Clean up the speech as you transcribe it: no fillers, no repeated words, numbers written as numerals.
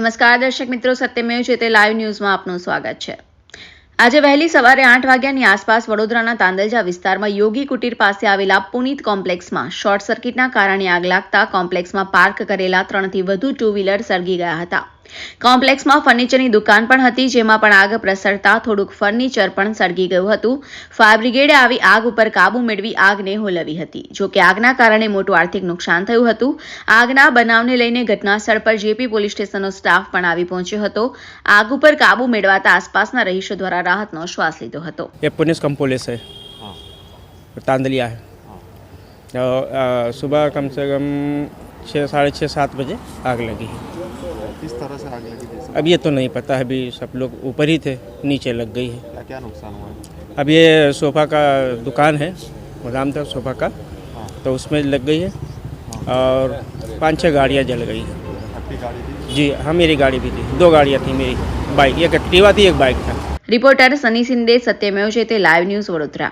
નમસ્કાર દર્શક મિત્રો, સત્યમેવ જયતે લાઈવ ન્યૂઝમાં આપનું સ્વાગત છે। આજે વહેલી સવારે 8 વાગ્યાની આસપાસ વડોદરાના તાંદલજા વિસ્તારમાં યોગી કુટીર પાસે આવેલા પુનિત કોમ્પ્લેક્સમાં શોર્ટ સર્કિટના કારણે આગ લાગતા કોમ્પ્લેક્સમાં પાર્ક કરેલા 3થી વધુ ટુ વ્હીલર સળગી ગયા હતા। કોમ્પ્લેક્સમાં ફર્નિચરની દુકાન પણ હતી, જેમાં પણ આગ પ્રસરતા થોડુંક ફર્નિચર પણ સળગી ગયું હતું। ફાયર બ્રિગેડે આવી આગ ઉપર કાબુ મેળવી આગને હોલવી હતી। જો કે આગના કારણે મોટું આર્થિક નુકસાન થયું હતું। આગના બનાવને લઈને ઘટનાસ્થળ પર જેપી પોલીસ સ્ટેશનનો સ્ટાફ પણ આવી પહોંચ્યો હતો। આગ ઉપર કાબુ મેળવાતા આસપાસના રહીશો દ્વારા રાહતનો શ્વાસ લીધો હતો। ये पुनिस कम्पोलेस है, तांदलिया है। सुबह कम से कम 6, साढ़े 6, 7 बजे आग लगी है। किस तरह से आग लगी थी? अब ये तो नहीं पता है, अभी सब लोग ऊपर ही थे, नीचे लग गई है। क्या क्या नुकसान हुआ है? अब ये सोफ़ा का दुकान है, गोदाम था सोफ़ा का, तो उसमें लग गई है और 5-6 गाड़ियाँ जल गई हैं। आपकी गाड़ी थी? जी हाँ, मेरी गाड़ी भी थी, 2 गाड़ियाँ थी मेरी, बाइक, एक एक्टिवा थी, एक बाइक था। रिपोर्टर सनी सिंधे, सत्यमेव जयते लाइव न्यूज़, वडोदरा।